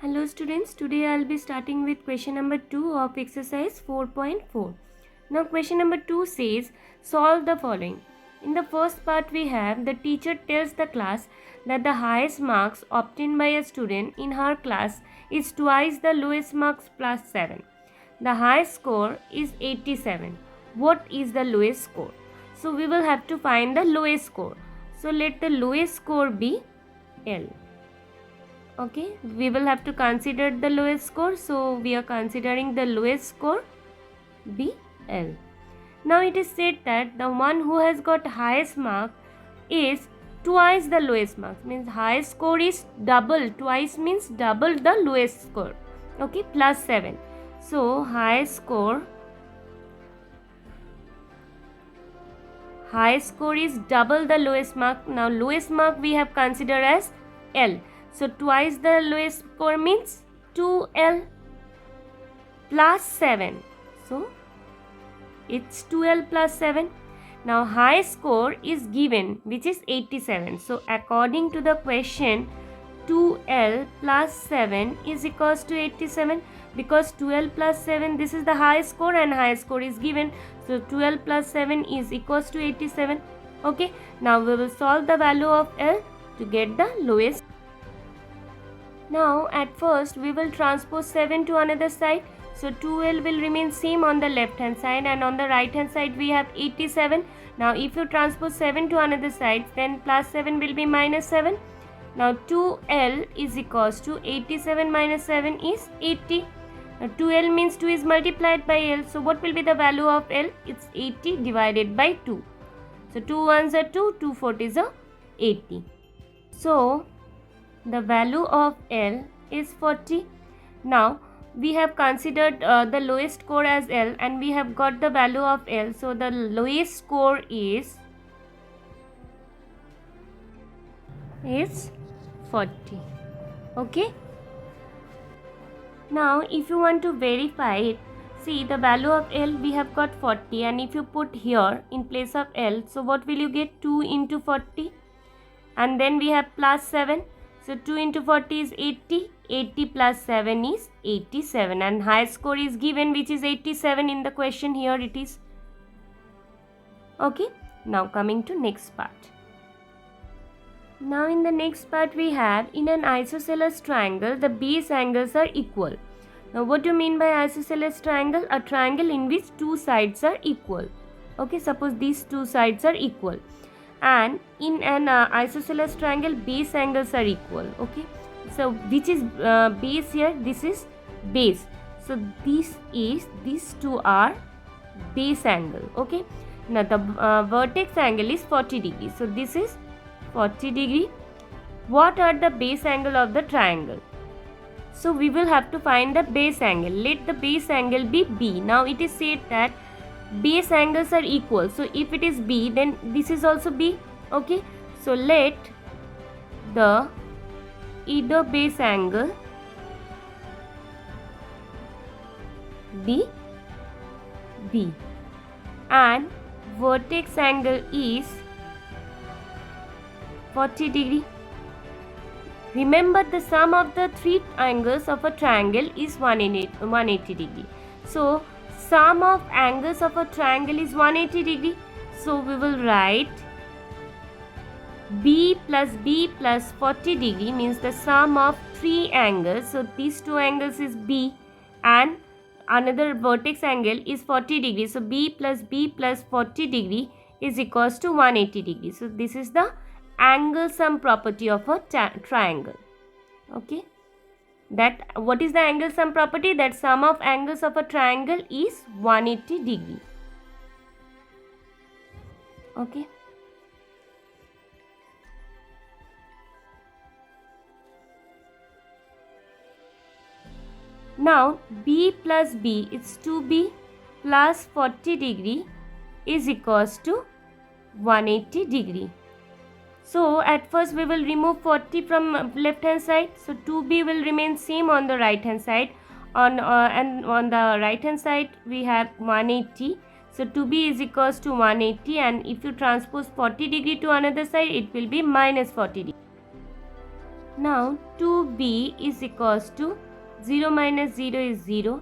Hello students, today I will be starting with question number 2 of exercise 4.4. Now question number 2 says, solve the following. In the first part we have, the teacher tells the class that the highest marks obtained by a student in her class is twice the lowest marks plus 7. The highest score is 87. What is the lowest score? So we will have to find the lowest score. So let the lowest score be L. Okay, we will have to consider the lowest score, so we are considering the lowest score be L. Now it is said that the one who has got highest mark is twice the lowest marks, means highest score is double, twice means double the lowest score. Okay, plus 7. So highest score is double the lowest mark. Now lowest mark we have considered as L. So twice the lowest score means 2L plus 7. So it's 2L plus 7. Now high score is given, which is 87. So according to the question, 2L plus 7 is equals to 87, because 2L plus 7, this is the high score and high score is given. So 2L plus 7 is equals to 87. Okay, now we will solve the value of L to get the lowest. Now at first we will transpose 7 to another side. So 2L will remain same on the left hand side, and on the right hand side we have 87. Now if you transpose 7 to another side, then plus 7 will be minus 7. Now 2L is equals to 87 minus 7 is 80. Now 2L means 2 is multiplied by L. So what will be the value of L? It's 80 divided by 2. So 2 ones are 2, 2 fours is 80. So the value of L is 40. Now we have considered the lowest score as L, and we have got the value of L. So the lowest score is 40. Okay. Now if you want to verify it, see the value of L we have got 40, and if you put here in place of L, so what will you get? 2 into 40, and then we have plus 7. So 2 into 40 is 80. 80 plus 7 is 87, and high score is given, which is 87 in the question. Here it is. Okay. Now coming to next part. Now in the next part we have, in an isosceles triangle the base angles are equal. Now what do you mean by isosceles triangle? A triangle in which two sides are equal. Okay, suppose these two sides are equal, and in an isosceles triangle base angles are equal. Okay, so which is base here? This is base. So these two are base angle. Okay, now the vertex angle is 40 degrees. So this is 40 degree. What are the base angle of the triangle? So we will have to find the base angle. Let the base angle be B. Now it is said that base angles are equal. So if it is B, then this is also B. Okay, so let the either base angle be B and vertex angle is 40 degree. Remember, the sum of the three angles of a triangle is 180 degree. So sum of angles of a triangle is 180 degree. So we will write B plus 40 degree means the sum of three angles. So these two angles is B, and another vertex angle is 40 degree. So B plus 40 degree is equals to 180 degree. So this is the angle sum property of a triangle. Okay, that what is the angle sum property? That sum of angles of a triangle is 180 degree. Okay. Now B plus B, it's 2B plus 40 degree is equals to 180 degree. So at first we will remove 40 from left hand side. So 2B will remain same on the right hand side. And on the right hand side we have 180. So 2B is equals to 180, and if you transpose 40 degree to another side, it will be minus 40 degree. Now 2b is equals to 0 minus 0 is 0,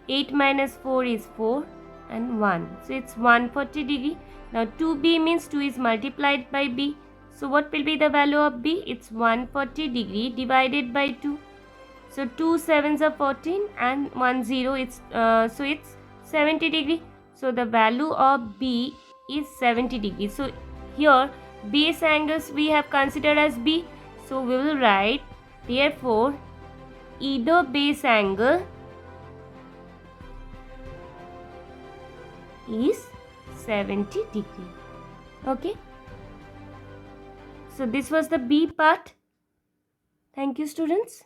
8 minus 4 is 4 and 1. So it's 140 degree. Now 2b means 2 is multiplied by b. So what will be the value of b? It's 140 degree divided by 2. So 2 7s are 14 and 1 0 it's so it's 70 degree. So the value of b is 70 degree. So here base angles we have considered as b. So we will write, therefore either base angle is 70 degree. Okay. So this was the b part. Thank you, students.